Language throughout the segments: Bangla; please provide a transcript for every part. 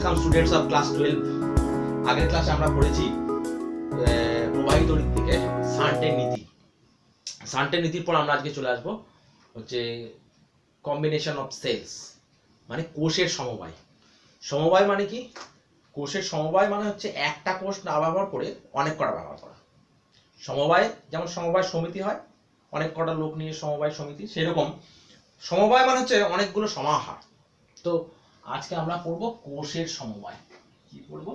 Welcome students of class 12। আগের ক্লাসে আমরা পড়েছি প্রবাহী তড়িৎ থেকে শান্টের নীতি। শান্টের নীতির পর আমরা আজকে চলে আসবো হচ্ছে কম্বিনেশন অফ সেলস, মানে কোষের সমবায়। সমবায় মানে কি? কোষের সমবায় মানে হচ্ছে একটা কোষ না ব্যবহার করে অনেক কটা ব্যবহার করা। সমবায় যেমন সমবায় সমিতি হয়, অনেক কটা লোক নিয়ে সমবায় সমিতি, সেরকম সমবায় মানে হচ্ছে অনেকগুলো সমাহার। তো আজকে আমরা পড়ব কোষের সমবায়। কি পড়ব?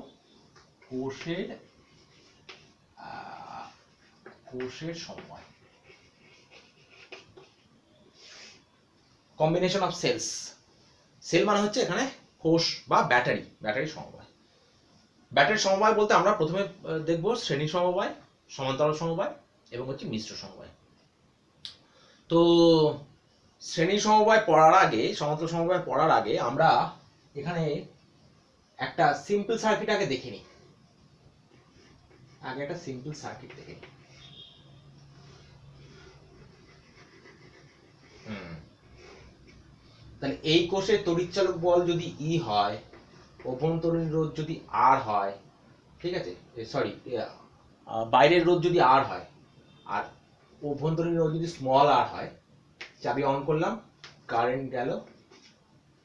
কোষের সমবায়, কম্বিনেশন অফ সেলস। সেল মানে হচ্ছে এখানে কোষ বা ব্যাটারি সমবায়। ব্যাটারি সমবায় বলতে আমরা প্রথমে দেখব শ্রেণী সমবায়, সমান্তরাল সমবায় এবং হচ্ছে মিশ্র সমবায়। তো শ্রেণী সমবায় পড়ার আগে, সমান্তরাল সমবায় পড়ার আগে আমরা এখানে একটা সিম্পল সার্কিট আগে দেখে নিই। আগে একটা সিম্পল সার্কিট দেখে নিই। তাহলে এই কোষের তড়িৎচালক বল যদি ই হয়, অভ্যন্তরীণ রোধ যদি আর হয়, ঠিক আছে, সরি বাইরের রোধ যদি আর হয় আর অভ্যন্তরীণ রোধ যদি স্মল আর হয়, চাবি অন করলাম, কারেন্ট গেল,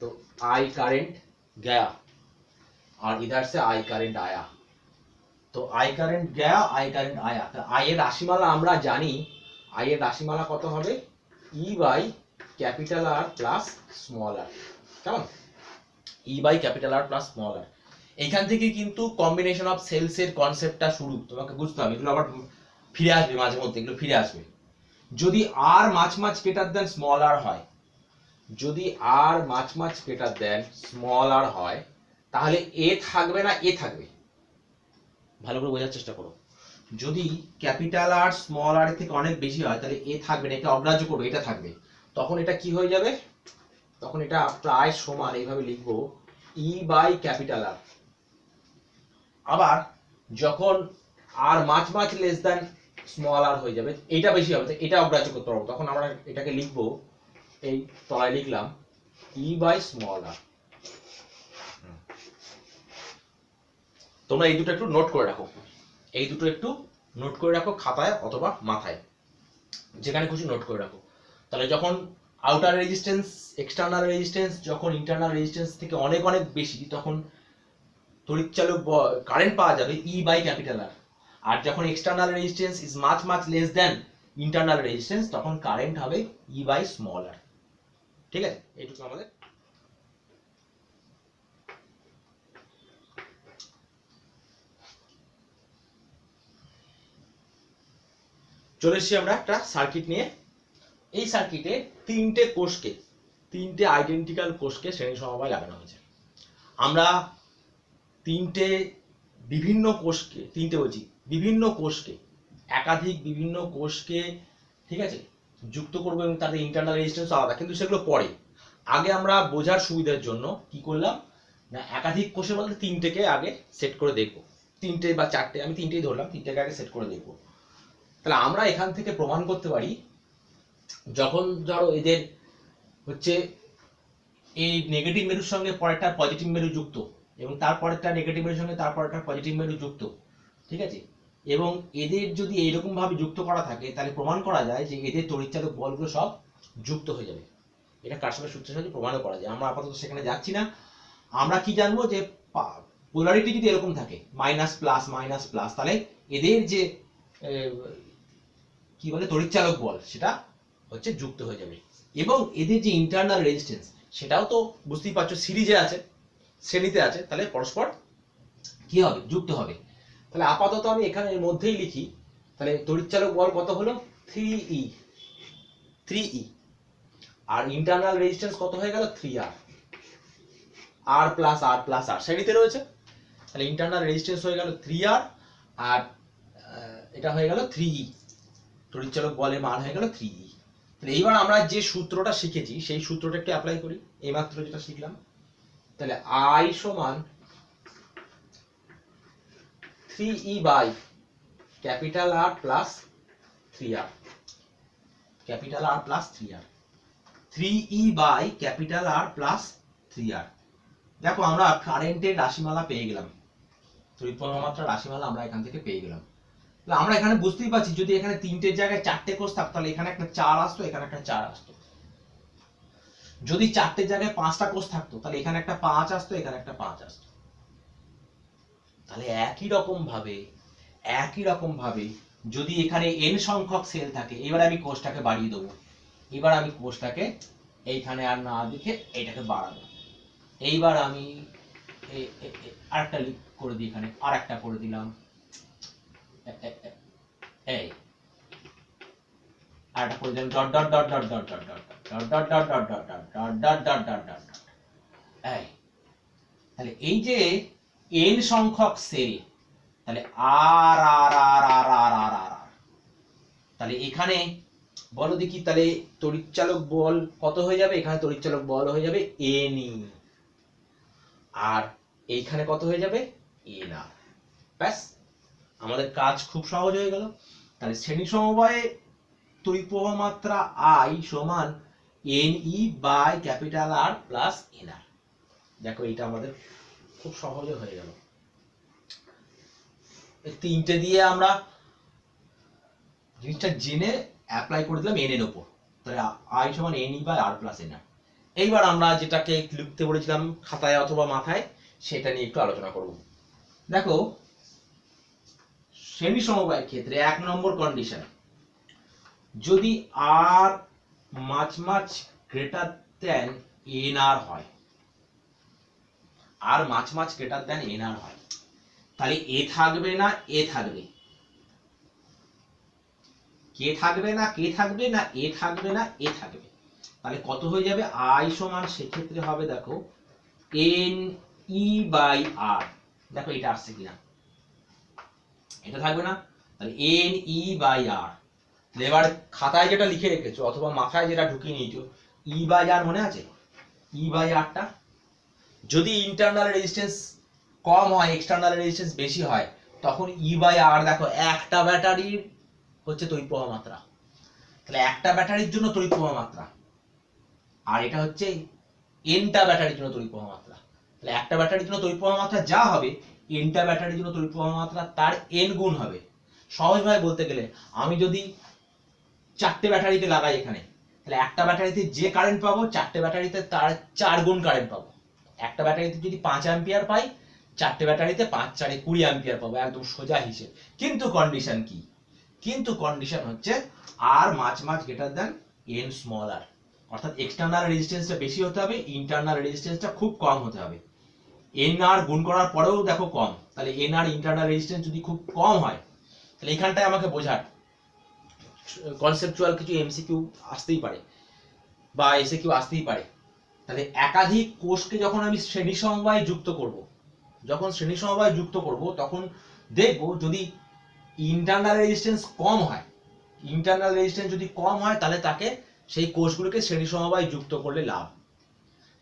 তো आई करंट गया और इधर से आई करंट आया। तो आई करंट गया, आई करंट आया। तो आई এর রাশিমালা আমরা জানি, आई এর রাশিমালা কত হবে? E by capital R plus small R. কেমন? E by capital R plus small R. এইখান থেকে কিন্তু কম্বিনেশন অফ সেলস এর কনসেপ্টটা শুরু। তোমাকে বুঝতে হবে, এগুলো আবার ফিরে আসবে মাঝে মধ্যে, এগুলো ফিরে আসবে। যদি আর মাছ গ্রেটার দেন স্মল আর হয়, যদি আর মাছ গ্রেটার দেন স্মল আর হয়, তাহলে এ থাকবে না এ থাকবে। ভালো করে বোঝার চেষ্টা করো। যদি ক্যাপিটাল আর স্মল আর থেকে অনেক বেশি হয়, তাহলে এ থাকবে না, এটা অগ্রাহ্য করবে, এটা থাকবে। তখন এটা কি হয়ে যাবে? তখন এটা প্রায় সমান, এইভাবে লিখবো, ই বাই ক্যাপিটাল আর। আবার যখন আর মাছ লেস দেন স্মল আর হয়ে যাবে, এটা বেশি হবে, এটা অগ্রাহ্য করতে পারবো, তখন আমরা এটাকে লিখবো, এই তলায় লিখলাম ই বাই স্মল আর। তোমরা এই দুটো একটু নোট করে রাখো, এই দুটো একটু নোট করে রাখো খাতায় অথবা মাথায়, যেখানে খুশি নোট করে রাখো। তাহলে যখন আউটার রেজিস্ট্যান্স, এক্সটার্নাল রেজিস্ট্যান্স যখন ইন্টারনাল রেজিস্ট্যান্স থেকে অনেক বেশি, তখন তড়িৎচালক কারেন্ট পাওয়া যাবে ই বাই ক্যাপিটাল আর। আর যখন external resistance is much less than internal resistance, তখন কারেন্ট হবে ই বাই স্মল আর। ঠিক আছে, এইটুকু আমাদের। চলে এসেছি আমরা একটা সার্কিট নিয়ে। এই সার্কিটে তিনটে আইডেন্টিক্যাল কোষকে শ্রেণী সমবায় লাগানো হয়েছে। আমরা বিভিন্ন কোষকে একাধিক বিভিন্ন কোষকে, ঠিক আছে, যুক্ত করবো এবং তাদের ইন্টারনাল রেজিস্ট্যান্স আলাদা, কিন্তু সেগুলো পরে। আগে আমরা বোঝার সুবিধার জন্য কি করলাম না, একাধিক কোষের মধ্যে তিনটেকে আগে সেট করে দেখবো, তিনটে বা চারটে, আমি তিনটেই ধরলাম, তিনটেকে আগে সেট করে দেখবো। তাহলে আমরা এখান থেকে প্রমাণ করতে পারি, যখন ধরো এদের হচ্ছে এই নেগেটিভ মেরুর সঙ্গে পরেরটা পজিটিভ মেরু যুক্ত, এবং তারপরেরটা নেগেটিভ মেরুর সঙ্গে তারপরেরটা পজিটিভ মেরু যুক্ত, ঠিক আছে, এবং এদের যদি এইরকম ভাবে যুক্ত করা থাকে, তাহলে প্রমাণ করা যায় যে এদের তড়িৎচালক বলগুলো সব যুক্ত হয়ে যাবে। এটা কারশফের সূত্রের সাহায্যে প্রমাণও করা যায়। আমরা আপাতত সেখানে যাচ্ছি না। আমরা কি জানবো যে পোলারিটি যদি এরকম থাকে মাইনাস প্লাস, তাহলে এদের যে কি বলে তড়িৎচালক বল, সেটা হচ্ছে যুক্ত হয়ে যাবে। এবং এদের যে ইন্টারনাল রেজিস্ট্যান্স, সেটাও তো বুঝতেই পারছো সিরিজে আছে, শ্রেণীতে আছে, তাহলে পরস্পর কি হবে? যুক্ত হবে। তাহলে আপাতত আমি এখানে এর মধ্যেই লিখি, তাহলে তড়িৎচালক বল কত হলো? 3E। আর ইন্টারনাল রেজিস্ট্যান্স কত হয়ে গেল? 3R। আর প্লাস আর শ্রেণীতে রয়েছে, তাহলে ইন্টারনাল রেজিস্ট্যান্স হয়ে গেল 3R, আর এটা হয়ে গেল 3E। তড়িৎচালক বলের মান হয়ে গেল 3E। তাহলে এইবার আমরা যে সূত্রটা শিখেছি, সেই সূত্রটা একটু অ্যাপ্লাই করি, এইমাত্র যেটা শিখলাম। তাহলে I সমান 3E by capital R plus 3R, capital R plus 3R, 3E by capital R plus 3R। দেখো আমরা কারেন্টের রাশিমালা পেয়ে গেলাম, তড়িৎ প্রবাহ মাত্রা রাশিমালা আমরা এখান থেকে পেয়ে গেলাম। তাহলে আমরা এখানে বুঝতেই পারছি যদি এখানে 3টের জায়গায় 4টে কোষ থাকতো তাহলে এখানে একটা 4 আসতো, এখানে একটা 4 আসতো। যদি 4টের জায়গায় 5টা কোষ থাকতো তাহলে এখানে একটা 5 আসতো, এখানে একটা 5 আসতো। তাহলে একই রকম ভাবে যদি এখানে n সংখ্যক সেল থাকে, এবার আমি কোষটাকে বাড়িয়ে দেবো। এবার আমি কোষটাকে এইখানে আর না দেখে এটাকে বাড়াবো। এইবার আমি আরেকটা করে দিই, এখানে আরেকটা করে দিলাম, এই আরেকটা করে দিলাম, dot dot dot dot dot dot dot dot dot dot dot dot dot dot dot dot dot dot. এই তাহলে এই যে n সংখ্যক সেল, তাহলে আর আর আর আর আর আর আর আর তাহলে এখানে বলো দেখি, তাহলে তড়িৎচালক বল কত হয়ে যাবে? এখানে তড়িৎচালক বল হয়ে যাবে NE, আর এইখানে কত হয়ে যাবে? NR। ব্যাস, আমাদের কাজ খুব সহজ হয়ে গেল। তাহলে শ্রেণী সমবায়ে তড়িৎ প্রবাহ মাত্রা I সমান NE by capital R plus NR। দেখো এটা আমাদের খুব সহজে হয়ে গেল। এই 3টে দিয়ে আমরা জিনিসটা জেনে অ্যাপ্লাই করে দিলাম n এর উপর। তাহলে I সমান NE by R plus NR। এইবার আমরা যেটাকে লিখতে বলেছিলাম খাতায় অথবা মাথায়, সেটা নিয়ে একটু আলোচনা করব। দেখো শ্রেণী সমবায়ের ক্ষেত্রে 1 নম্বর কন্ডিশন, যদি R much greater than NR হয়, R much greater than NR হয়, তাহলে এ থাকবে না এ থাকবে, কে থাকবে না কে থাকবে না এ থাকবে না এ থাকবে। তাহলে কত হয়ে যাবে? I সমান সেক্ষেত্রে হবে দেখো NE বাই R। দেখো এটা আসছে কিনা, এটা থাকবে না, তাহলে NE বাই R। এবার খাতায় যেটা লিখে রেখেছো অথবা মাথায় যেটা ঢুকিয়ে নিয়েছো, E বাই R মনে আছে? E বাই Rটা যদি ইন্টারনাল রেজিস্ট্যান্স কম হয়, এক্সটার্নাল রেজিস্ট্যান্স বেশি হয়, তখন E বাই R দেখো একটা ব্যাটারির হচ্ছে তড়িৎ প্রবাহ মাত্রা। তাহলে একটা ব্যাটারির জন্য তড়িৎ প্রবাহ মাত্রা, আর এটা হচ্ছে nটা ব্যাটারির জন্য তড়িৎ প্রবাহ মাত্রা। তাহলে একটা ব্যাটারির জন্য তড়িৎ প্রবাহ মাত্রা যা হবে, nটা ব্যাটারির জন্য তড়িৎ প্রবাহ মাত্রা তার n গুণ হবে। সহজভাবে বলতে গেলে আমি যদি 4টে ব্যাটারিতে লাগাই এখানে, তাহলে একটা ব্যাটারিতে যে কারেন্ট পাবো 4টে ব্যাটারিতে তার 4 গুণ কারেন্ট পাবো। একটা ব্যাটারিতে যদি 5 অ্যাম্পিয়ার পাই, 4টে ব্যাটারিতে 5 4 20 অ্যাম্পিয়ার পাবো, একদম সোজা হিসেব। কিন্তু কন্ডিশন কি? কিন্তু কন্ডিশন হচ্ছে R much greater than n small r, অর্থাৎ এক্সটার্নাল রেজিস্ট্যান্সটা বেশি হতে হবে, ইন্টারনাল রেজিস্ট্যান্সটা খুব কম হতে হবে। NR গুণ করার পরেও দেখো কম, তাহলে NR ইন্টারনাল রেজিস্ট্যান্স যদি খুব কম হয়, তাহলে এখানটায় আমাকে বোঝার কনসেপচুয়াল কিছু এমসিকিউ আসতেই পারে বা এসএকিউ আসতেই পারে। তাহলে একাধিক কোষকে যখন আমি শ্রেণী সমবায়ে যুক্ত করব, তখন দেখব যদি ইন্টারনাল রেজিস্ট্যান্স কম হয়, যদি কম হয় তাহলে তাকে সেই কোষগুলোকে শ্রেণী সমবায়ে যুক্ত করলে লাভ।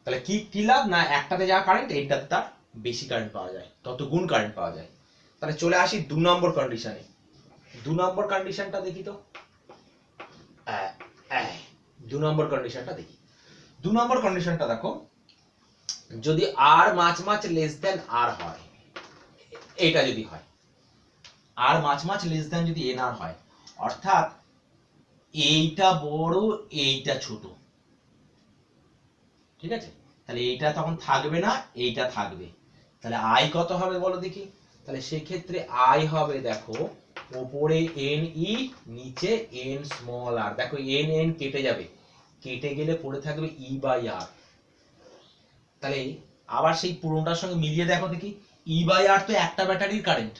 তাহলে কি লাভ? না একটাতে যা কারেন্ট, এইটাতে তার বেশি কারেন্ট পাওয়া যায়, তত গুণ কারেন্ট পাওয়া যায়। তাহলে চলে আসি 2 নম্বর কন্ডিশনে। 2 নম্বর কন্ডিশনটা দেখি তো, 2 নম্বর কন্ডিশনটা দেখি। 2 নম্বর কন্ডিশনটা দেখো, যদি R মাছ লেস দেন R হয়, এটা যদি হয় R মাছ লেস দেন যদি NR হয়, অর্থাৎ এইটা বড় এইটা ছোট, ঠিক আছে? তাহলে এইটা তখন থাকবে না, এইটা থাকবে। তাহলে I কত হবে বলো দেখি? তাহলে সেক্ষেত্রে I হবে দেখো উপরে NE নিচে n স্মল r। দেখো n কেটে যাবে, কেটে গেলে পড়ে থাকবে E বাই R। তাহলে আবার সেই পুরোটার সঙ্গে মিলিয়ে দেখো দেখি, E বাই R তো একটা ব্যাটারির কারেন্ট,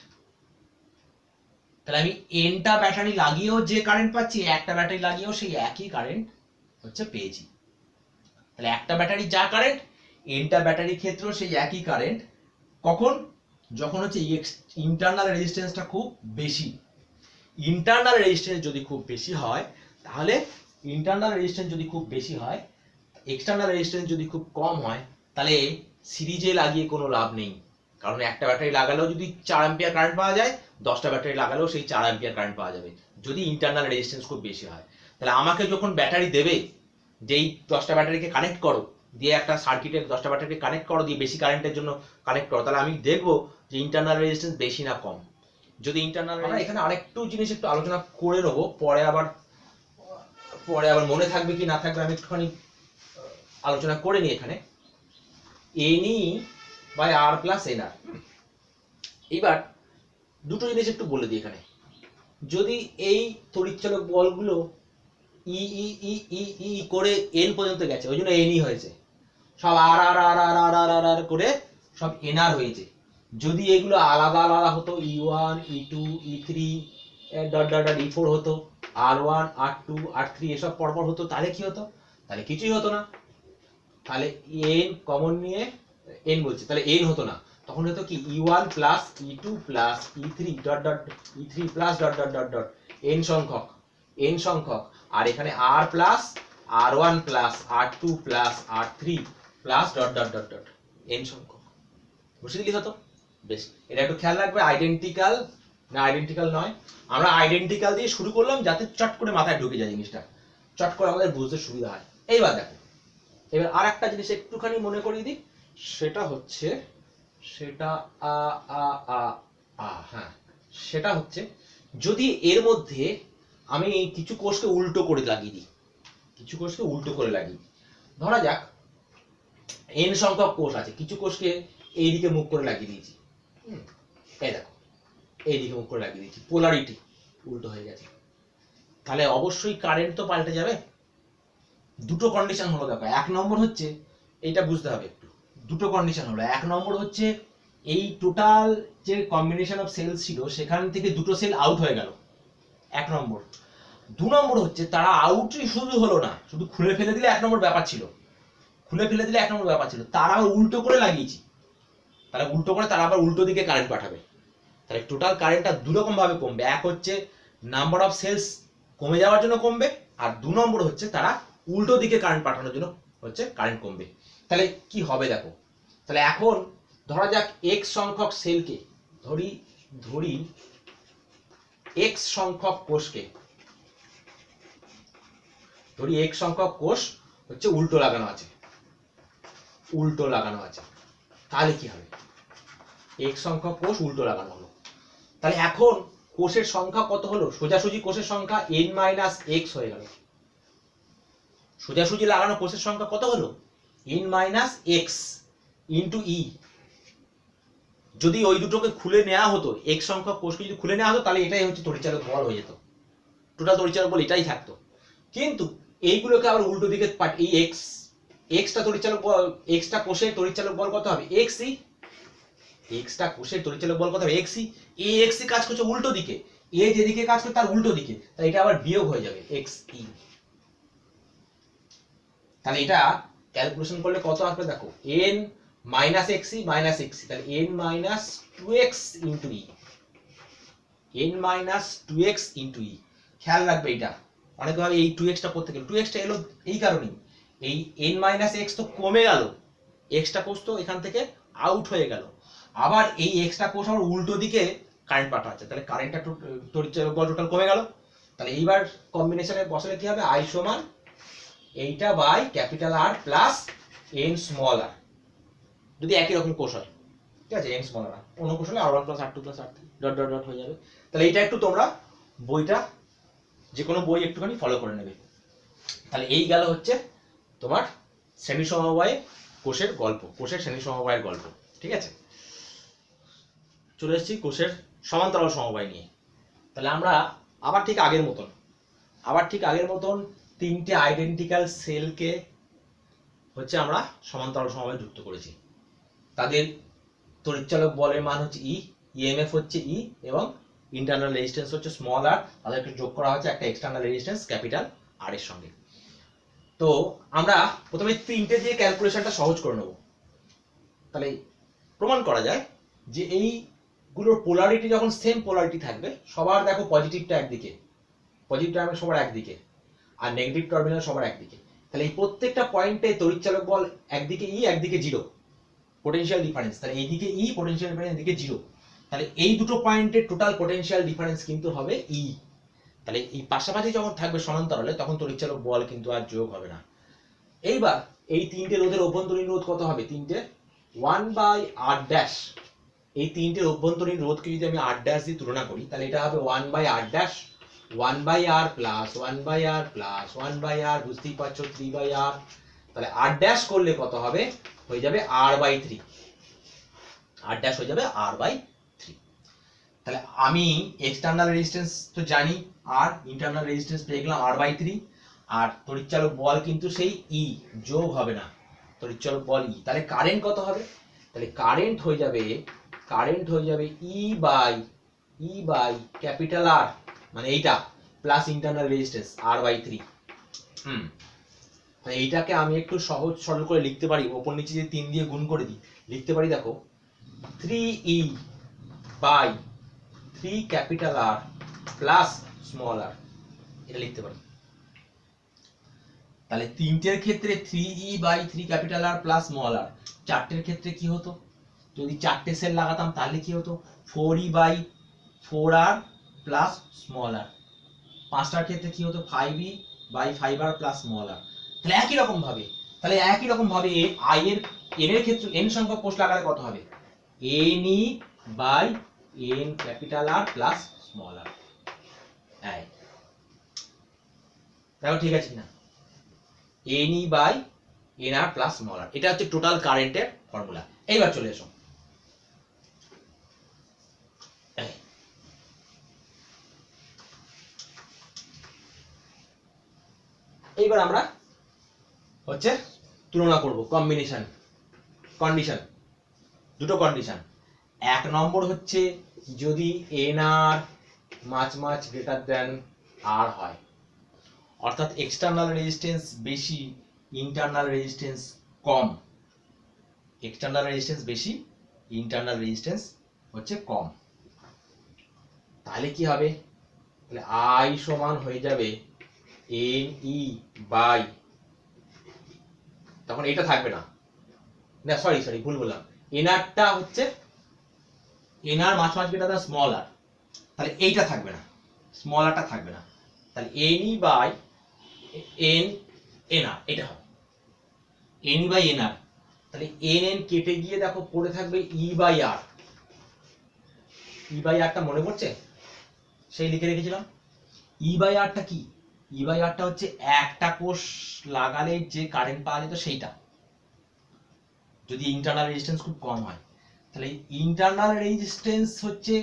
তাহলে আমি nটা ব্যাটারি লাগিয়েও যে কারেন্ট পাচ্ছি, একটা ব্যাটারি লাগিয়েও সেই একই কারেন্ট হচ্ছে পেয়েছি। তাহলে একটা ব্যাটারি যা কারেন্ট, nটা ব্যাটারির ক্ষেত্রেও সেই একই কারেন্ট। কখন? যখন হচ্ছে ইন্টারনাল রেজিস্ট্যান্সটা খুব বেশি। ইন্টারনাল রেজিস্ট্যান্স যদি খুব বেশি হয়, তাহলে এক্সটার্নাল রেজিস্ট্যান্স যদি খুব কম হয়, তাহলে সিরিজে লাগিয়ে কোনো লাভ নেই। কারণ একটা ব্যাটারি লাগালেও যদি 4 অ্যাম্পিয়ার কারেন্ট পাওয়া যায়, 10টা ব্যাটারি লাগালেও সেই 4 অ্যাম্পিয়ার কারেন্ট পাওয়া যাবে, যদি ইন্টারনাল রেজিস্ট্যান্স খুব বেশি হয়। তাহলে আমাকে যখন ব্যাটারি দেবে, যেই 10টা ব্যাটারিকে কানেক্ট করো, দিয়ে একটা সার্কিটের 10টা ব্যাটারি কানেক্ট করো, দিয়ে বেশি কারেন্টের জন্য কানেক্ট করো, তাহলে আমি দেখবো যে ইন্টারনাল রেজিস্ট্যান্স বেশি না কম। যদি ইন্টারনাল, আমরা এখানে আরেকটু জিনিস একটু আলোচনা করে নেবো, পরে আবার মনে থাকবে কি না থাকবে আমি একটুখানি আলোচনা করে নিই। এখানে NE by R plus NR। এইবার দুটো জিনিস একটু বলে দিই এখানে, যদি এই তড়িৎচালক বলগুলো ই ই ই ই ই করে N পর্যন্ত গেছে, ওই জন্য NE হয়েছে, সব আর আর আর আর আর আর আর আর করে সব NR হয়েছে। যদি এগুলো আলাদা আলাদা হতো, E1 E2 E3 dot dot dot E4 হতো, R1 R2 R3 এসব পরপর হতো, তাহলে কি হতো? তাহলে কিছুই হতো না। তাহলে N কমন নিয়ে N বলছে, তাহলে N হতো না, তখন হতো কি E1 plus E2 plus E3 dot dot E3 plus dot dot dot dot N সংখ্যক, আর এখানে R plus R1 plus R2 plus R3 plus dot dot dot dot N সংখ্যক বসে দিলি হতো। বেশ, এটা একটু খেয়াল রাখবে, আইডেন্টিক্যাল না আইডেন্টিক্যাল নয়। আমরা আইডেন্টিক্যাল দিয়ে শুরু করলাম যাতে চট করে মাথায় ঢুকে যায় জিনিসটা, চট করে আমাদের বুঝতে সুবিধা হয়। এইবার দেখো, এবার আর একটা জিনিস একটুখানি মনে করিয়ে দিই, সেটা হচ্ছে সেটা হচ্ছে যদি এর মধ্যে আমি কিছু কোষকে উল্টো করে লাগিয়ে দিই, ধরা যাক N সংখ্যক কোষ আছে, কিছু কোষকে এইদিকে মুখ করে লাগিয়ে দিয়েছি, এই দেখো এইদিকে মুখ করে লাগিয়ে দিয়েছি, পোলারিটি উল্টো হয়ে গেছে, তাহলে অবশ্যই কারেন্ট তো পাল্টে যাবে। দুটো কন্ডিশন হলো, দেখো এক নম্বর হচ্ছে, এইটা বুঝতে হবে একটু, দুটো কন্ডিশন হলো। এক নম্বর হচ্ছে এই টোটাল যে কম্বিনেশন অফ সেল ছিল সেখান থেকে দুটো সেল আউট হয়ে গেল, এক নম্বর। দু নম্বর হচ্ছে তারা আউটই শুধু হলো না, শুধু খুলে ফেলে দিলে এক নম্বর ব্যাপার ছিল, তারা আবার উল্টো করে লাগিয়েছি, তাহলে উল্টো করে তারা আবার উল্টো দিকে কারেন্ট পাঠাবে, তাহলে টোটাল কারেন্টটা দুরকম ভাবে কমবে। এক হচ্ছে নাম্বার অফ সেলস কমে যাওয়ার জন্য কমবে, আর দু নম্বর হচ্ছে তারা উল্টো দিকে কারেন্ট পাঠানোর জন্য হচ্ছে কারেন্ট কমবে। তাহলে কি হবে দেখো, তাহলে এখন ধরা যাক x সংখ্যক সেলকে, ধরি x সংখ্যক কোষকে, x সংখ্যক কোষ হচ্ছে উল্টো লাগানো আছে, তাহলে কি হবে? x সংখ্যক কোষ উল্টো লাগানো হলো, তাহলে এখন কোষের সংখ্যা কত হলো? সোজাসুজি কোষের সংখ্যা n - x হয়ে গেল। সোজাসুজি লাগানো কোষের সংখ্যা কত হলো? n - x into e। যদি ওই দুটোকে খুলে নেওয়া হতো, x সংখ্যক কোষকে যদি খুলে নেওয়া হতো, তাহলে এটাই হচ্ছে তড়িৎচালক বল হয়ে যেত, টোটাল তড়িৎচালক বল এটাই থাকতো। কিন্তু এইগুলোকে আবার উল্টো দিকে এই xটা তড়িৎচালক বল, xটা কোষের তড়িৎচালক বল কত হবে? xe। xটা কোষের তড়িৎচালক বল কত হবে? xe। এই xe কাজ করছে উল্টো দিকে, এ যেদিকে কাজ করে তার উল্টো দিকে, তাই এটা আবার বিয়োগ হয়ে যাবে xe। তাহলে এটা ক্যালকুলেশন করলে কত আসবে দেখো, n - xe তাহলে n - 2x into e, n - 2x into e। খেয়াল রাখবে এটা অনেক ভাবে এই 2x টা করতে গেল, 2x টা এলো এই কারণেই, এই n - x তো কমে গেল, x টা কোষ তো এখান থেকে আউট হয়ে গেল, আবার এই x টা কোষ আবার উল্টো দিকে কারেন্ট পাঠাচ্ছে, তাহলে কারেন্টটা তড়িৎচালক বল টোটাল কমে গেল। তাহলে এইবার কম্বিনেশনে বসালে কি হবে? I সমান এইটা by capital R plus n small r, যদি একই রকম কোষ হয়, ঠিক আছে, n স্মল r, অন্য কোষ হলে R1 plus R2 plus R3 dot dot dot হয়ে যাবে। তাহলে এটা একটু তোমরা বইটা, যে কোনো বই একটুখানি ফলো করে নেবে। তাহলে এই গেল হচ্ছে তোমার শ্রেণী সমবায় কোষের গল্প, কোষের শ্রেণী সমবায়ের গল্প, ঠিক আছে। চলে এসেছি কোষের সমান্তরাল সমবায় নিয়ে। তাহলে আমরা আবার ঠিক আগের মতন তিনটে আইডেন্টিক্যাল সেলকে হচ্ছে আমরা সমান্তরাল সমবায়ে যুক্ত করেছি। তাদের তড়িৎচালক বলের মান হচ্ছে E, EMF হচ্ছে E, এবং ইন্টারনাল রেজিস্ট্যান্স হচ্ছে স্মল r, তাদেরকে যোগ করা হচ্ছে একটা এক্সটার্নাল রেজিস্ট্যান্স ক্যাপিটাল R এর সঙ্গে। তো আমরা প্রথমে তিনটে দিয়ে ক্যালকুলেশনটা সহজ করে নেব। তাহলে প্রমাণ করা যায় যে এইগুলোর পোলারিটি যখন সেম পোলারিটি থাকবে, সবার দেখো পজিটিভটা একদিকে, পজিটিভ টার্মিনাল সবার একদিকে, আর নেগেটিভ টার্মিনাল সবার একদিকে, তাহলে এই প্রত্যেকটা পয়েন্টে তড়িৎচালক বল একদিকে E একদিকে 0, পোটেনশিয়াল ডিফারেন্স, তাহলে এইদিকে E, পোটেনশিয়াল ডিফারেন্স এদিকে 0, তাহলে এই দুটো পয়েন্টের টোটাল পোটেনশিয়াল ডিফারেন্স কিন্তু হবে E। তাহলে এই পাশাপাশি যখন থাকবে সমান্তরালে, তখন তড়িৎচালক বল কিন্তু আর যোগ হবে না। এইবার এই তিনটে রোধের অভ্যন্তরীণ রোধ কত হবে? তিনটে 1/r'। এই তিনটের অভ্যন্তরীণ রোধকে যদি আমি r' দিয়ে তুলনা করি তাহলে এটা হবে 1/r', 1/r plus 1/r plus 1/r, বুঝতেই পারছো 3/r। তাহলে r' করলে কত হবে? হয়ে যাবে r/3। r' হয়ে যাবে r/3। তাহলে আমি এক্সটার্নাল রেজিস্ট্যান্স তো জানি আর, ইন্টারনাল রেজিস্ট্যান্স পেয়ে গেলাম r/3। আর তড়িৎচালক বল কিন্তু সেই E, যোগ হবে না, তড়িৎচালক বল E। তাহলে কারেন্ট কত হবে? তাহলে কারেন্ট হয়ে যাবে E বাই ক্যাপিটাল R, মানে এইটা প্লাস ইন্টারনাল রেজিস্ট্যান্স r/3। তাহলে এইটাকে আমি একটু সহজ সরল করে লিখতে পারি, ওপর নিচে যদি 3 দিয়ে গুণ করে দিই, লিখতে পারি দেখো 3E by 3 capital R plus small r, এটা লিখতে পারি। তাহলে তিনটের ক্ষেত্রে 3E by 3 capital R plus small r। চারটের ক্ষেত্রে কি হতো? যদি চারটে সেল লাগাতাম তাহলে কি হতো? 4E by 4r plus small r। পাঁচটার ক্ষেত্রে কি হতো? 5E by 5r plus small r। তাহলে একই রকম ভাবে i এর n এর ক্ষেত্রে n সংখ্যক কোষ লাগালে কত হবে? NE by n capital R plus small r। দেখো ঠিক আছে কিনা? NE by nr plus small r, এটা হচ্ছে টোটাল কারেন্টের ফর্মুলা। এইবার চলে এসো, এইবার আমরা হচ্ছে তুলনা করব কন্ডিশন, দুটো কন্ডিশন। এক নম্বর হচ্ছে যদি nr much greater than r হয়, অর্থাৎ এক্সটার্নাল রেজিস্ট্যান্স বেশি, ইন্টারনাল রেজিস্ট্যান্স কম। এক্সটার্নাল রেজিস্ট্যান্স বেশি, ইন্টারনাল রেজিস্ট্যান্স হচ্ছে কম। তাহলে কি হবে? তাহলে I সমান হয়ে যাবে NE বাই, তখন এটা থাকবে না, সরি ভুল বললাম, nrটা হচ্ছে nr মাছ গ্রেটার দ্যান স্মল r, তাহলে এইটা থাকবে না, স্মল rটা থাকবে না। তাহলে NE বাই nr, এটা হবে NE বাই nr। তাহলে nn কেটে গিয়ে দেখো পড়ে থাকবে E by r। E by rটা মনে পড়ছে? সেই লিখে রেখেছিলাম। E বাই rটা কি? E বাই rটা হচ্ছে একটা কোষ লাগালে যে কারেন্ট পাওয়া যেত সেইটা, যদি ইন্টারনাল রেজিস্ট্যান্স খুব কম হয়। তাহলে ইন্টারনাল রেজিস্ট্যান্স হচ্ছে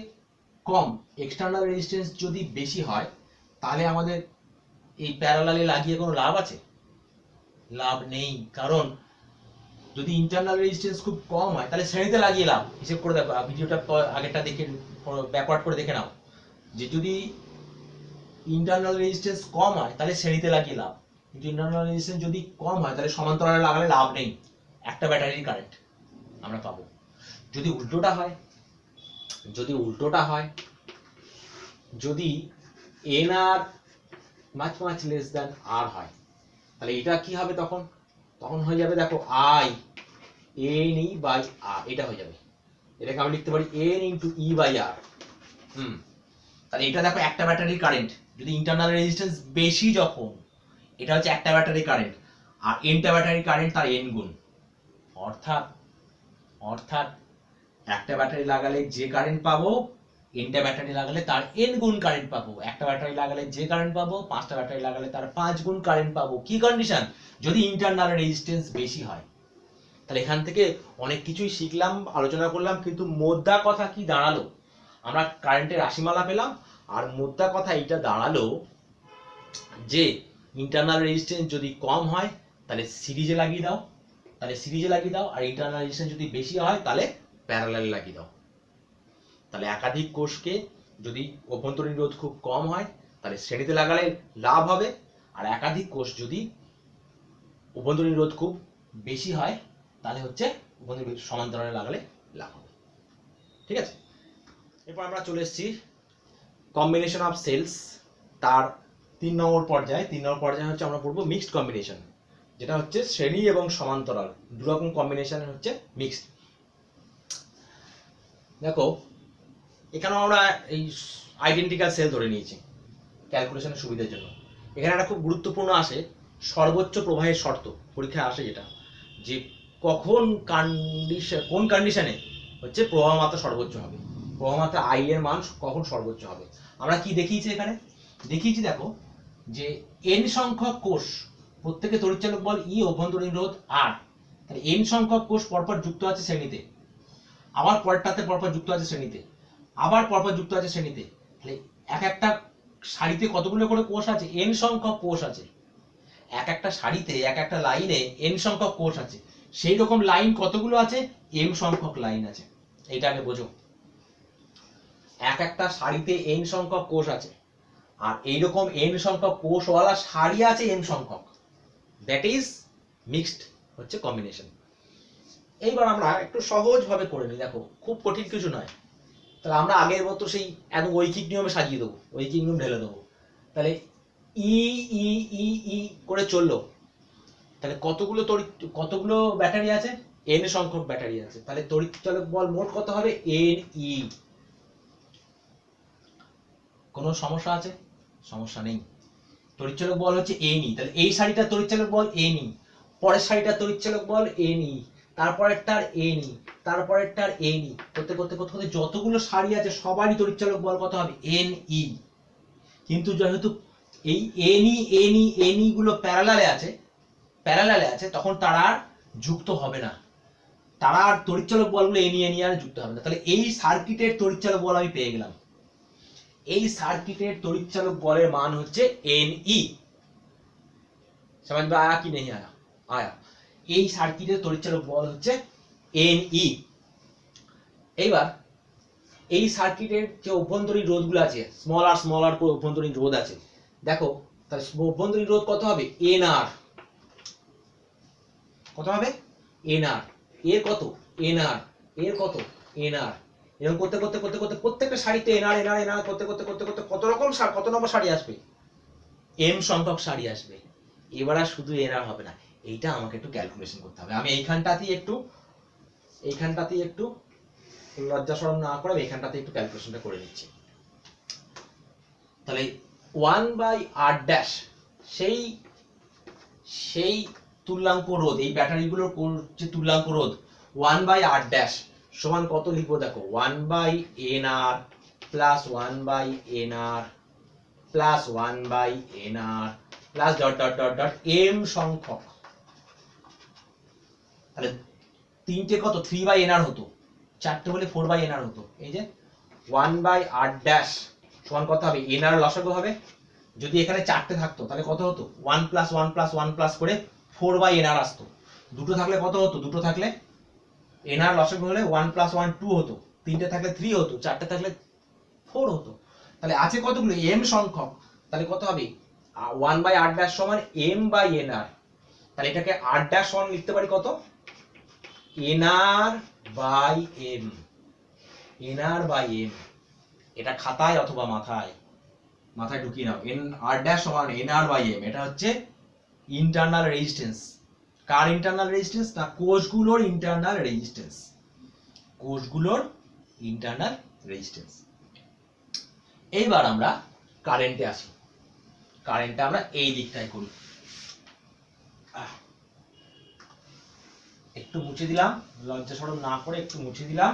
কম, এক্সটার্নাল রেজিস্ট্যান্স যদি বেশি হয়, তাহলে আমাদের এই প্যারালালে লাগিয়ে কোনো লাভ আছে? লাভ নেই। কারণ যদি ইন্টারনাল রেজিস্ট্যান্স খুব কম হয় তাহলে শ্রেণীতে লাগিয়ে লাভ। হিসেব করে দেখো, ভিডিওটা আগেরটা দেখে ব্যাকওয়ার্ড করে দেখে নাও, যে যদি ইন্টারনাল রেজিস্ট্যান্স কম হয় তাহলে শ্রেণীতে লাগিয়ে লাভ, কিন্তু ইন্টারনাল রেজিস্ট্যান্স যদি কম হয় তাহলে সমান্তরালে লাগালে লাভ নেই, একটা ব্যাটারির কারেন্ট আমরা পাবো। যদি উল্টোটা হয়, যদি nr much less than r হয়, তাহলে এটা কি হবে? তখন হয়ে যাবে দেখো I NE বাই r, এটা হয়ে যাবে। এটাকে আমি লিখতে পারি n into E by r। তাহলে এটা দেখো একটা ব্যাটারির কারেন্ট, যদি ইন্টারনাল রেজিস্ট্যান্স বেশি, যখন এটা হচ্ছে একটা ব্যাটারির কারেন্ট, আর nটা ব্যাটারির কারেন্ট তার n গুণ। অর্থাৎ একটা ব্যাটারি লাগালে যে কারেন্ট পাবো, nটা ব্যাটারি লাগালে তার n গুণ কারেন্ট পাবো। একটা ব্যাটারি লাগালে যে কারেন্ট পাবো, 5টা ব্যাটারি লাগালে তার 5 গুণ কারেন্ট পাবো। কি কন্ডিশন? যদি ইন্টারনাল রেজিস্ট্যান্স বেশি হয়। তাহলে এখান থেকে অনেক কিছুই শিখলাম, আলোচনা করলাম, কিন্তু মোদ্দা কথা কি দাঁড়ালো? আমরা কারেন্টের রাশিমালা পেলাম, আর মোদ্দা কথা এইটা দাঁড়ালো যে ইন্টারনাল রেজিস্ট্যান্স যদি কম হয় তাহলে সিরিজে লাগিয়ে দাও, আর ইন্টারনাল রেজিস্ট্যান্স যদি বেশি হয় তাহলে প্যারালালে লাগিয়ে দাও। তাহলে একাধিক কোষকে যদি অভ্যন্তরীণ রোধ খুব কম হয় তাহলে শ্রেণীতে লাগালে লাভ হবে, আর একাধিক কোষ যদি অভ্যন্তরীণ রোধ খুব বেশি হয় তাহলে হচ্ছে অভ্যন্তরীণ সমান্তরালে লাগালে লাভ হবে। ঠিক আছে, এরপর আমরা চলে এসেছি কম্বিনেশন অফ সেলস, তার 3 নম্বর পর্যায়ে। 3 নম্বর পর্যায়ে হচ্ছে আমরা পড়বো মিক্সড কম্বিনেশন, যেটা হচ্ছে শ্রেণী এবং সমান্তরাল দুরকম কম্বিনেশন হচ্ছে মিক্সড। দেখো এখানে আমরা এই আইডেন্টিক্যাল সেল ধরে নিয়েছি ক্যালকুলেশনের সুবিধার জন্য। এখানে একটা খুব গুরুত্বপূর্ণ আসে, সর্বোচ্চ প্রবাহের শর্ত পরীক্ষায় আসে যেটা, যে কখন কোন কন্ডিশনে হচ্ছে প্রবাহ মাত্রা সর্বোচ্চ হবে, প্রবাহ মাত্রা আই এর মান কখন সর্বোচ্চ হবে। আমরা কি দেখিয়েছি এখানে, দেখিয়েছি দেখো যে এন সংখ্যক কোষ, প্রত্যেকে তড়িৎচালক বল ই, অভ্যন্তরীণ রোধ আর, তাহলে এন সংখ্যক কোষ পরপর যুক্ত আছে শ্রেণীতে, আবার পরেরটাতে পরপর যুক্ত আছে শ্রেণীতে, আবার পরপর যুক্ত আছে শ্রেণীতে, তাহলে এক একটা সারিতে কতগুলো করে কোষ আছে, এন সংখ্যক কোষ আছে, এক একটা সারিতে এক একটা লাইনে এন সংখ্যক কোষ আছে, সেই রকম লাইন কতগুলো আছে, এম সংখ্যক লাইন আছে। এইটা আগে বোঝো, এক একটা সারিতে এন সংখ্যক কোষ আছে, আর এইরকম এন সংখ্যক কোষওয়ালা সারি আছে এন সংখ্যক, দ্যাট ইজ মিক্সড হচ্ছে কম্বিনেশন। এইবার আমরা একটু সহজ ভাবে করে নিই, দেখো খুব কঠিন কিছু নয়। তাহলে আমরা আগের মতো সেই একদম ঐকিক নিয়মে সাজিয়ে দেবো, ঐকিক নিয়ম ঢেলে দেবো। তাহলে ই ই ই ই করে চললো, তাহলে কতগুলো ব্যাটারি আছে, এন সংখ্যক ব্যাটারি আছে, তাহলে তড়িৎচালক বল মোট কত হবে, এন ই। কোনো সমস্যা আছে, সমস্যা নেই, তড়িৎচালক বল হচ্ছে এন ই। তাহলে এই সারিটার তড়িৎচালক বল এন ই, পরের সারিটার তড়িৎচালক বল এন ই, তারপরেরটার এন ই, তারপরেরটার এন ই, করতে করতে করতে করতে যতগুলো সারি আছে সবারই তড়িৎচালক বল কত হবে, এন ই। কিন্তু যেহেতু এই এন ই গুলো প্যারালালে আছে, তখন তারা আর যুক্ত হবে না, তারা আর তড়িৎচালক বলগুলো এন ই আর যুক্ত হবে না। তাহলে এই সার্কিটের তড়িৎচালক বল আমি পেয়ে গেলাম, এই সার্কিটের তড়িৎচালক বলের মান হচ্ছে এন ই। समझ में आया कि नहीं आया, आया। এই সার্কিটের তড়িৎচালক বল হচ্ছে এন ই। এইবার এই সার্কিটের যে অভ্যন্তরীণ রোধগুলো আছে, স্মল আর করে অভ্যন্তরীণ রোধ আছে, দেখো তাহলে অভ্যন্তরীণ রোধ কত হবে, এন আর, কত হবে, এন আর, এর কত, এন আর, এর কত, এন আর। এরকম করতে করতে করতে করতে প্রত্যেকটা সারিতে এন আর এন আর এন আর করতে করতে করতে করতে কত রকম কত নম্বর সারি আসবে, এম সংখ্যক সারি আসবে। এবার আর শুধু এন আর হবে না, এইটা আমাকে একটু ক্যালকুলেশন করতে হবে। আমি এইখানটাতেই একটু লজ্জা শরম না করে এইখানটাতে একটু ক্যালকুলেশনটা করে নিচ্ছি। তাহলে 1/r' সেই তুল্যাঙ্ক রোধ, এই ব্যাটারিগুলোর যে তুল্যাঙ্ক রোধ 1/r' সমান কত লিখবো, দেখো 1/nr plus 1/nr plus 1/nr plus dot dot dot dot M সংখ্যক। তাহলে তিনটে কত, 3/nr হতো, চারটে হলে 4/nr হতো। এই যে 1/r' সমান কত হবে, nr লসাগু হবে। যদি এখানে চারটে থাকতো তাহলে কত হতো, 1 প্লাস 1 প্লাস 1 প্লাস করে 4/nr আসতো। দুটো থাকলে কত হতো, দুটো থাকলে nr লসাগু হলে 1 প্লাস 1 2 হতো, তিনটে থাকলে 3 হতো, চারটে থাকলে 4 হতো। তাহলে আছে কতগুলো, m সংখ্যক, তাহলে কত হবে 1/r' সমান m/nr। তাহলে এটাকে r' সমান লিখতে পারি কত, nr/m, nr/m। এটা খাতায় অথবা মাথায় ঢুকিয়ে নাও, r' সমান nr/m। এটা হচ্ছে ইন্টারনাল রেজিস্ট্যান্স। কার ইন্টারনাল রেজিস্ট্যান্স, না কোষগুলোর ইন্টারনাল রেজিস্ট্যান্স, কোষগুলোর ইন্টারনাল রেজিস্ট্যান্স। এইবার আমরা কারেন্টে আসি, কারেন্টটা আমরা এই দিকটায় করি। একটু মুছে দিলাম, লজ্জা শরম না করে একটু মুছে দিলাম।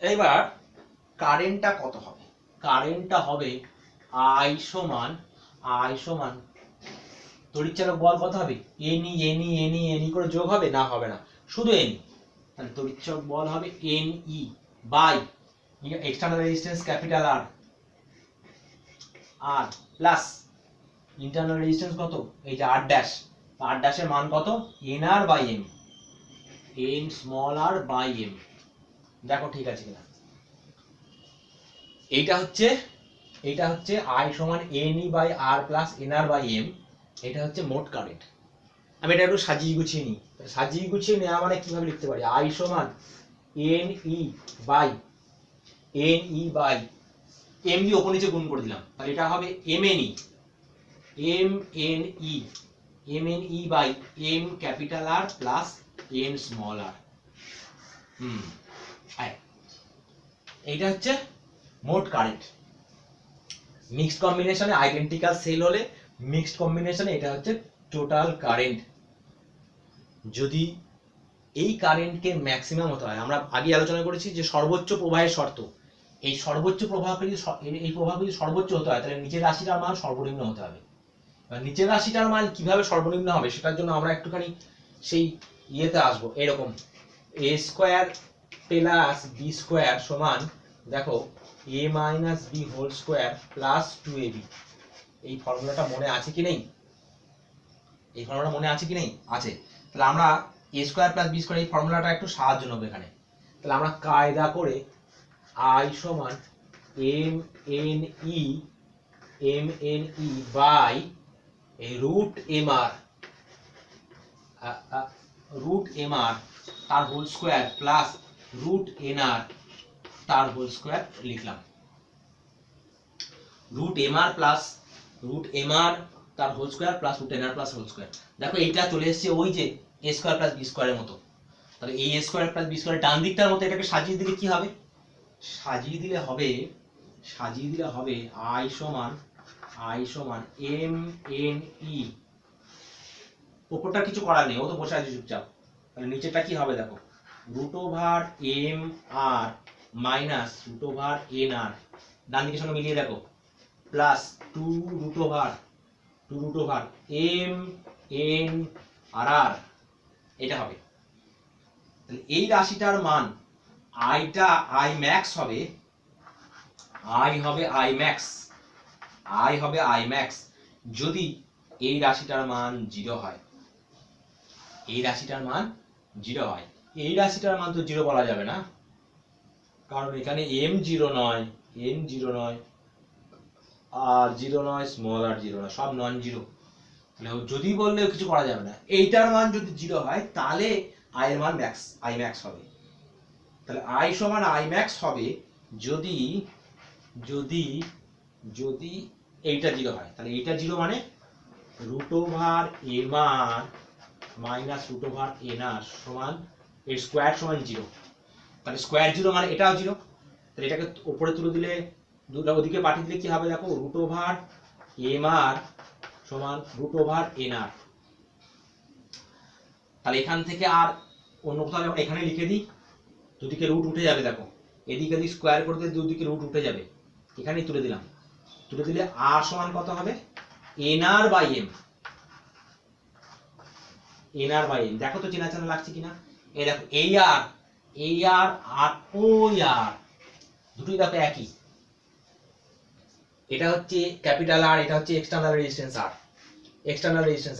এইবার কারেন্টটা কত হবে, কারেন্টটা হবে I সমান তড়িৎচালক বল কত হবে, এনি করে যোগ হবে, না হবে না, শুধু এনি। তাহলে তড়িৎচালক বল হবে NE by external resistance capital R plus internal resistance কত, এই যে r' এর মান কত, nr/m, n small r by m। দেখো ঠিক আছে কিনা। এইটা হচ্ছে I সমান ne/r প্লাস nr/m, এটা হচ্ছে মোট কারেন্ট। আমি এটা একটু সাজিয়ে গুছিয়ে নিই। সাজিয়ে গুছিয়ে নেওয়া মানে কিভাবে লিখতে পারি, I সমান ne/m দিয়ে ওপর নিচে গুণ করে দিলাম, তাহলে এটা হবে mne by m capital R plus n small r। এইটা হচ্ছে মোট কারেন্ট। মিক্সড কম্বিনেশনে আইডেন্টিক্যাল সেল হলে মিক্সড কম্বিনেশনে এটা হচ্ছে টোটাল কারেন্ট। যদি এই কারেন্টকে ম্যাক্সিমাম হতে হয়, আমরা আগে আলোচনা করেছি যে সর্বোচ্চ প্রবাহের শর্ত, এই সর্বোচ্চ প্রবাহকে যদি এই প্রবাহ যদি সর্বোচ্চ হতে হয় তাহলে নিচের রাশিটার মান সর্বনিম্ন হতে হবে। এবার নিচের রাশিটার মান কিভাবে সর্বনিম্ন হবে সেটার জন্য আমরা একটুখানি সেই ইয়েতে আসবো। এরকম a square plus B square সমান দেখো a minus B whole square plus 2ab। এই ফর্মুলাটা মনে আছে কি নেই? এই ফর্মুলাটা মনে আছে কি নেই? আছে। তাহলে আমরা a square plus B square এই ফর্মুলাটা একটু সাহায্য নেবো এখানে। তাহলে আমরা কায়দা করে I সমান mne বাই রুট mr তার whole square plus root nr তার হোল স্কোয়ার লিখলাম। Root mr plus root mr তার whole square plus root nr plus whole square. দেখো এইটা চলে এসেছে ওই যে a স্কোয়ার প্লাস বি স্কোয়ারের মতো। তাহলে এই a স্কোয়ার প্লাস বি স্কোয়ারের ডান দিকটার মতো এটাকে সাজিয়ে দিলে কি হবে? সাজিয়ে দিলে হবে I সমান mne, উপরটা কিছু করার নেই, ও তো বসে আছে চুপচাপ। তাহলে নিচেটা কি হবে দেখো, root over mr minus root over nr, ডান দিকের সঙ্গে মিলিয়ে দেখো, প্লাস 2 রুট ওভার mnr, এটা হবে। তাহলে এই রাশিটার মান আইটা I max হবে, I max যদি এই রাশিটার মান 0 হয়। এই রাশিটার মান 0 হয়। এই রাশিটার মান তো 0 বলা যাবে না, কারণ এখানে m 0 নয়, n 0 নয়, r 0 নয়, স্মল r 0 নয়, সব নন জিরো। তাহলে যদি বললেও কিছু করা যাবে না। এইটার মান যদি 0 হয় তাহলে I এর মান ম্যাক্স, I max হবে। তাহলে I সমান I max হবে যদি এইটা 0 হয়। তাহলে এইটা 0 মানে root over mr minus root over nr সমান এর স্কোয়ার সমান 0। তাহলে স্কোয়ার 0 মানে এটাও 0। তাহলে এটাকে উপরে তুলে দিলে, দুটো ওদিকে পাঠিয়ে দিলে কি হবে দেখো, রুট ওভার mr সমান রুট ওভার nr। তাহলে এখান থেকে আর অন্য কোথাও যখন এখানে লিখে দিই, দুদিকে রুট উঠে যাবে। দেখো এদিকে যদি স্কোয়ার করে দিলে দুদিকে রুট উঠে যাবে, এখানেই তুলে দিলাম। তুলে দিলে r সমান কত হবে, nr বাই m। দেখো তো চেনা চেনা লাগছে কিনা। এই দেখো এই r আর ওই r দুটোই দেখো একই। এটা হচ্ছে ক্যাপিটাল R, এটা হচ্ছে এক্সটার্নাল রেজিস্ট্যান্স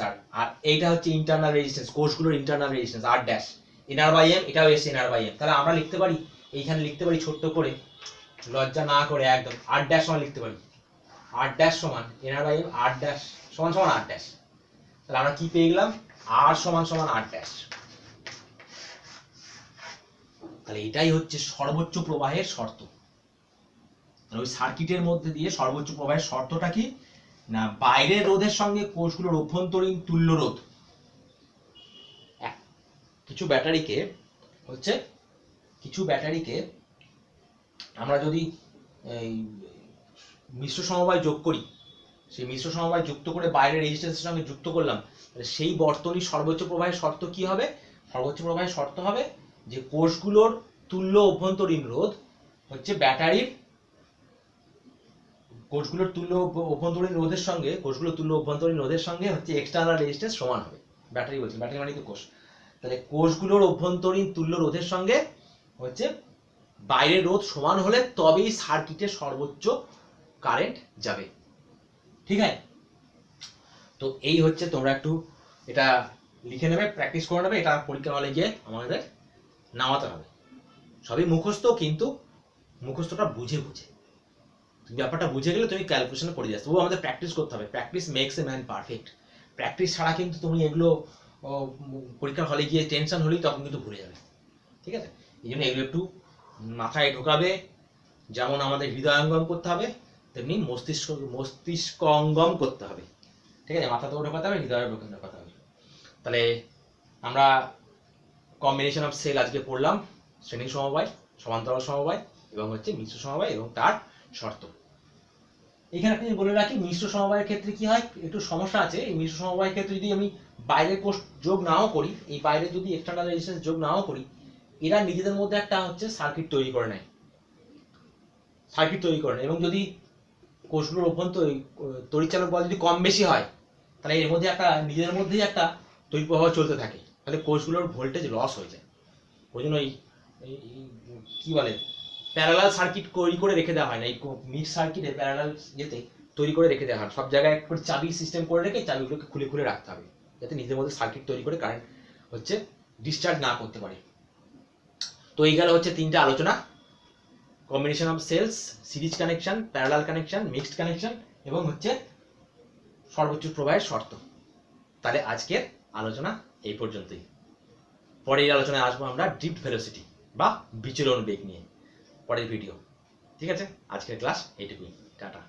R, আর এইটা হচ্ছে ইন্টারনাল রেজিস্ট্যান্স, কোষগুলোর internal resistance R dash. nr by m, এটাও এসে nr বাই m। তাহলে আমরা লিখতে পারি, এইখানে লিখতে পারি ছোট্ট করে, লজ্জা না করে একদম r ড্যাশ সমান লিখতে পারি, r ড্যাশ সমান nr by m, r dash সমান r ড্যাশ। তাহলে আমরা কি পেয়ে গেলাম, r সমান r ড্যাশ। তাহলে এটাই হচ্ছে সর্বোচ্চ প্রবাহের শর্ত। ওই সার্কিটের মধ্যে দিয়ে সর্বোচ্চ প্রবাহের শর্তটা কি না, বাইরের রোধের সঙ্গে কোষগুলোর অভ্যন্তরীণ তুল্য রোধ। কিছু ব্যাটারিকে আমরা যদি মিশ্র সমবায় যোগ করি, সেই মিশ্র সমবায় যুক্ত করে বাইরের রেজিস্ট্যান্সের সঙ্গে যুক্ত করলাম, সেই বর্তনীর সর্বোচ্চ প্রবাহের শর্ত কি হবে? সর্বোচ্চ প্রবাহের শর্ত হবে যে কোষগুলোর তুল্য অভ্যন্তরীণ রোধ হচ্ছে ব্যাটারির, কোষগুলোর তুল্য অভ্যন্তরীণ রোধের সঙ্গে হচ্ছে এক্সটার্নাল রেজিস্ট্যান্স সমান হবে। ব্যাটারি মানে তো কোষ। তাহলে কোষগুলোর অভ্যন্তরীণ তুল্য রোধের সঙ্গে হচ্ছে বাইরের রোধ সমান হলে তবেই সার্কিটের সর্বোচ্চ কারেন্ট যাবে। ঠিক আছে? তো এই হচ্ছে, তোমরা একটু এটা লিখে নেবে, প্র্যাকটিস করে নেবে। এটা পরীক্ষা হলে গিয়ে আমাদের নামাতে হবে। সবই মুখস্থ, কিন্তু মুখস্থটা বুঝে ব্যাপারটা বুঝে গেলে তুমি ক্যালকুলেশনে পড়ে যাচ্ছ। আমাদের প্র্যাকটিস করতে হবে। Practice makes a man perfect. Practice ছাড়া কিন্তু তুমি এগুলো পরীক্ষার হলে গিয়ে টেনশন হলেই তখন কিন্তু ভুলে যাবে। ঠিক আছে? এই জন্য এগুলো একটু মাথায় ঢোকাবে। যেমন আমাদের হৃদয়ঙ্গম করতে হবে, তেমনি মস্তিষ্ক অঙ্গম করতে হবে। ঠিক আছে? মাথা তো ঢোকাতে হবে, হৃদয়ে ঢোকাতে হবে। তাহলে আমরা কম্বিনেশন অফ সেল আজকে পড়লাম, শ্রেণী সমবায়, সমান্তরাল সমবায় এবং হচ্ছে মিশ্র সমবায় এবং তার শর্ত। এখানে আপনি বলে রাখি মিশ্র সমবায়ের ক্ষেত্রে কি হয়, একটু সমস্যা আছে। এই মিশ্র সমবায়ের ক্ষেত্রে যদি আমি বাইরের কোষ যোগ নাও করি, এই বাইরে যদি এক্সটার্নাল রেজিস্ট্যান্স যোগ নাও করি, এরা নিজেদের মধ্যে একটা হচ্ছে সার্কিট তৈরি করে নেয়, এবং যদি কোষগুলোর অভ্যন্তরে তড়িৎচালক বল যদি কম বেশি হয়, তাহলে এর মধ্যে একটা নিজেদের মধ্যেই একটা তড়িৎ প্রবাহ চলতে থাকে, তাহলে কোষগুলোর ভোল্টেজ লস হয়ে যায়। ওই জন্য কি বলে প্যারালাল সার্কিট তৈরি করে রেখে দেওয়া হয় না, এই মিক্স সার্কিটে প্যারালাল ইয়েতে তৈরি করে রেখে দেওয়া হয়। সব জায়গায় একটা চাবির সিস্টেম করে রেখে চাবিগুলোকে খুলে খুলে রাখতে হবে, যাতে নিজেদের মধ্যে সার্কিট তৈরি করে কারেন্ট হচ্ছে ডিসচার্জ না করতে পারে। তো এই গেল হচ্ছে তিনটা আলোচনা, combination of cells, series connection, parallel connection, mixed connection, এবং হচ্ছে সর্বোচ্চ প্রবাহের শর্ত। তাহলে আজকের আলোচনা এই পর্যন্তই। পরের আলোচনায় আসবো আমরা ড্রিফট ভেলোসিটি বা বিচলন বেগ নিয়ে, পরের ভিডিও। ঠিক আছে, আজকের ক্লাস এইটুকুই, টাটা।